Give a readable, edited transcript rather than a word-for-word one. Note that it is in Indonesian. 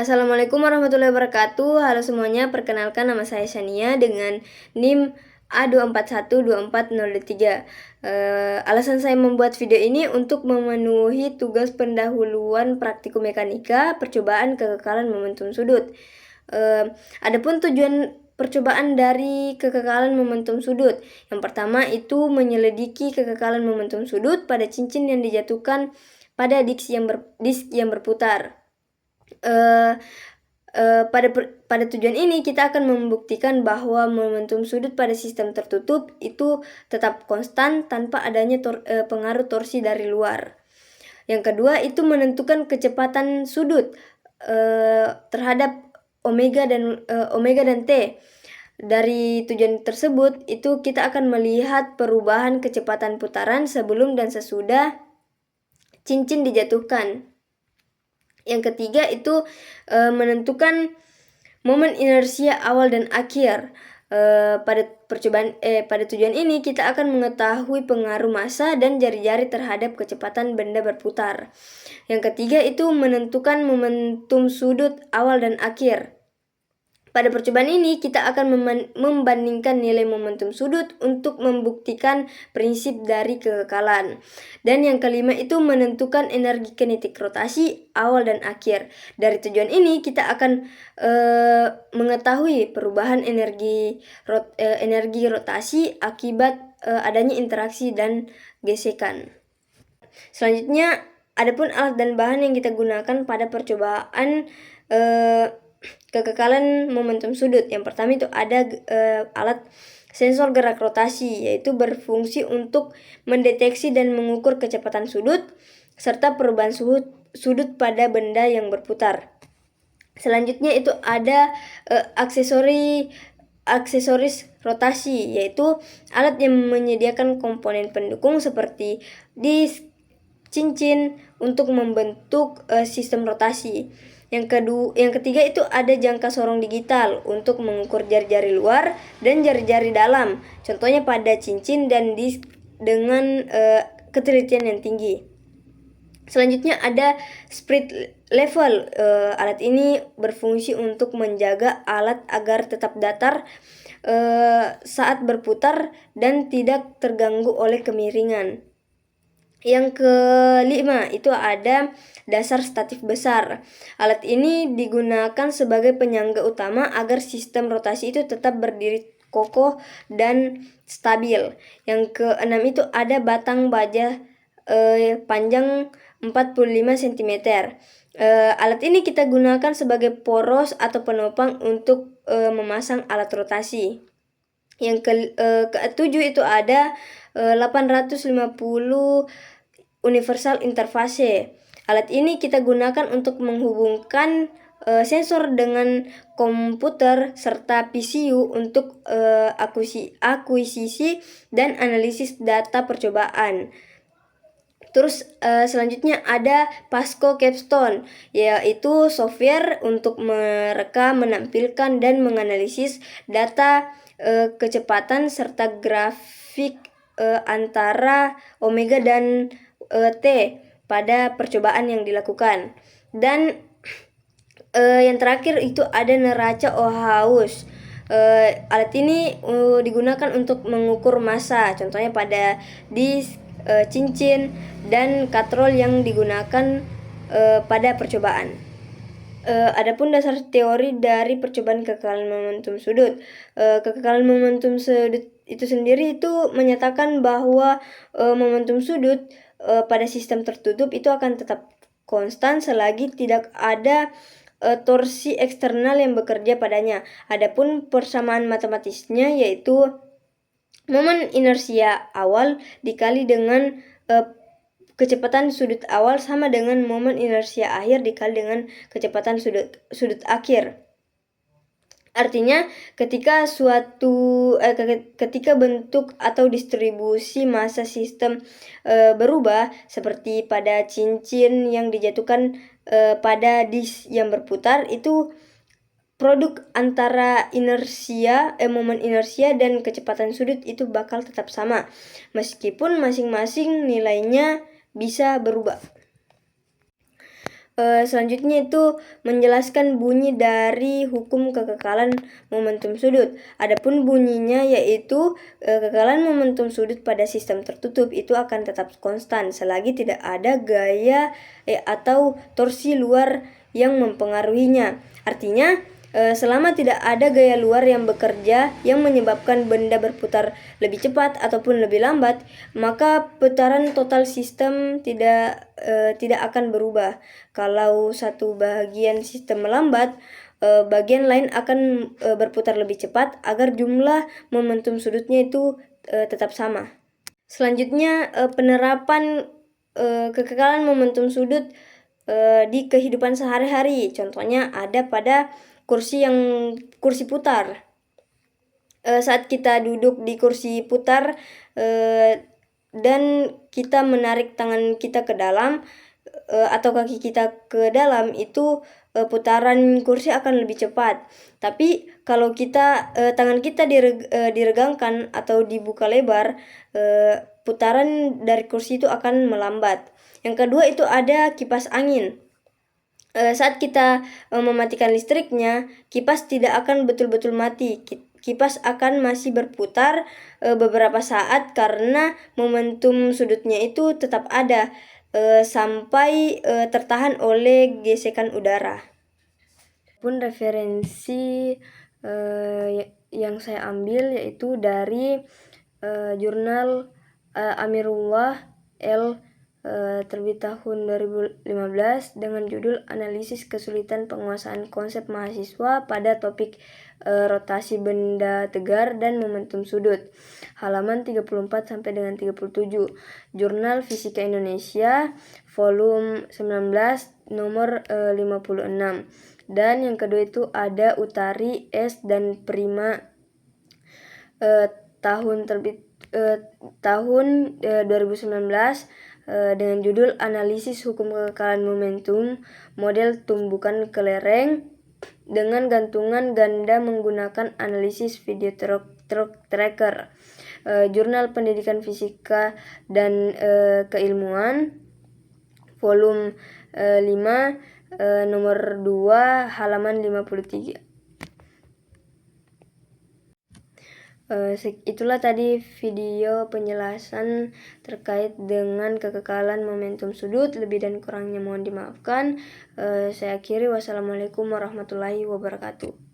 Assalamualaikum warahmatullahi wabarakatuh. Halo semuanya, perkenalkan nama saya Shania dengan NIM A2412403. Alasan saya membuat video ini untuk memenuhi tugas pendahuluan praktikum mekanika percobaan kekekalan momentum sudut. Adapun tujuan percobaan dari kekekalan momentum sudut. Yang pertama itu menyelidiki kekekalan momentum sudut pada cincin yang dijatuhkan pada disk yang berputar. Pada tujuan ini kita akan membuktikan bahwa momentum sudut pada sistem tertutup itu tetap konstan tanpa adanya pengaruh torsi dari luar. Yang kedua itu menentukan kecepatan sudut terhadap omega dan T. Dari tujuan tersebut itu kita akan melihat perubahan kecepatan putaran sebelum dan sesudah cincin dijatuhkan. Yang ketiga itu menentukan momen inersia awal dan akhir. Pada tujuan ini kita akan mengetahui pengaruh massa dan jari-jari terhadap kecepatan benda berputar. Yang ketiga itu menentukan momentum sudut awal dan akhir. Pada percobaan ini kita akan membandingkan nilai momentum sudut untuk membuktikan prinsip dari kekekalan. Dan yang kelima itu menentukan energi kinetik rotasi awal dan akhir. Dari tujuan ini kita akan mengetahui perubahan energi rotasi akibat adanya interaksi dan gesekan. Selanjutnya, adapun alat dan bahan yang kita gunakan pada percobaan kekekalan momentum sudut. Yang pertama itu ada alat sensor gerak rotasi, yaitu berfungsi untuk mendeteksi dan mengukur kecepatan sudut serta perubahan sudut pada benda yang berputar. Selanjutnya itu ada aksesoris rotasi, yaitu alat yang menyediakan komponen pendukung seperti disk, cincin untuk membentuk sistem rotasi. Yang ketiga itu ada jangka sorong digital untuk mengukur jari-jari luar dan jari-jari dalam. Contohnya pada cincin dan disk dengan ketelitian yang tinggi. Selanjutnya ada spirit level. Alat ini berfungsi untuk menjaga alat agar tetap datar saat berputar dan tidak terganggu oleh kemiringan. Yang kelima itu ada dasar statif besar. Alat ini digunakan sebagai penyangga utama agar sistem rotasi itu tetap berdiri kokoh dan stabil. Yang keenam itu ada batang baja panjang 45 cm. Alat ini kita gunakan sebagai poros atau penopang untuk memasang alat rotasi. Yang ketujuh itu ada 850 universal interface. Alat ini kita gunakan untuk menghubungkan sensor dengan komputer serta PCU untuk akuisisi dan analisis data percobaan. Terus selanjutnya ada Pasco Capstone, yaitu software untuk merekam, menampilkan dan menganalisis data kecepatan serta grafik antara omega dan T pada percobaan yang dilakukan. Dan yang terakhir itu ada neraca Ohaus. Alat ini digunakan untuk mengukur massa, contohnya pada disk, cincin dan katrol yang digunakan pada percobaan. Adapun dasar teori dari percobaan kekekalan momentum sudut. Kekekalan momentum sudut itu sendiri itu menyatakan bahwa momentum sudut pada sistem tertutup itu akan tetap konstan selagi tidak ada torsi eksternal yang bekerja padanya. Adapun persamaan matematisnya yaitu momen inersia awal dikali dengan kecepatan sudut awal sama dengan momen inersia akhir dikali dengan kecepatan sudut akhir. Artinya ketika bentuk atau distribusi massa sistem berubah, seperti pada cincin yang dijatuhkan pada disk yang berputar, itu produk antara momen inersia dan kecepatan sudut itu bakal tetap sama, meskipun masing-masing nilainya bisa berubah. Selanjutnya itu menjelaskan bunyi dari hukum kekekalan momentum sudut. Adapun bunyinya yaitu kekekalan momentum sudut pada sistem tertutup itu akan tetap konstan selagi tidak ada gaya atau torsi luar yang mempengaruhinya. Artinya selama tidak ada gaya luar yang bekerja yang menyebabkan benda berputar lebih cepat ataupun lebih lambat, maka putaran total sistem tidak akan berubah. Kalau satu bagian sistem melambat, bagian lain akan berputar lebih cepat agar jumlah momentum sudutnya itu tetap sama. Selanjutnya penerapan kekekalan momentum sudut di kehidupan sehari-hari. Contohnya ada pada kursi putar. Saat kita duduk di kursi putar dan kita menarik tangan kita ke dalam atau kaki kita ke dalam, itu putaran kursi akan lebih cepat. Tapi kalau kita tangan kita diregangkan atau dibuka lebar, putaran dari kursi itu akan melambat. Yang kedua itu ada kipas angin. Saat kita mematikan listriknya, kipas tidak akan betul-betul mati. Kipas akan masih berputar beberapa saat karena momentum sudutnya itu tetap ada sampai tertahan oleh gesekan udara. Pun referensi yang saya ambil yaitu dari jurnal Amirullah L. terbit tahun 2015 dengan judul Analisis Kesulitan Penguasaan Konsep Mahasiswa pada Topik Rotasi Benda Tegar dan Momentum Sudut, halaman 34 sampai dengan 37, Jurnal Fisika Indonesia, volume 19, nomor 56. Dan yang kedua itu ada Utari S dan Prima tahun 2019 dengan judul Analisis Hukum Kekekalan Momentum Model Tumbukan Kelereng dengan gantungan ganda menggunakan analisis video tracker, Jurnal Pendidikan Fisika dan Keilmuan, volume 5, nomor 2, halaman 53. Itulah tadi video penjelasan terkait dengan kekekalan momentum sudut. Lebih dan kurangnya mohon dimaafkan. Saya akhiri. Wassalamualaikum warahmatullahi wabarakatuh.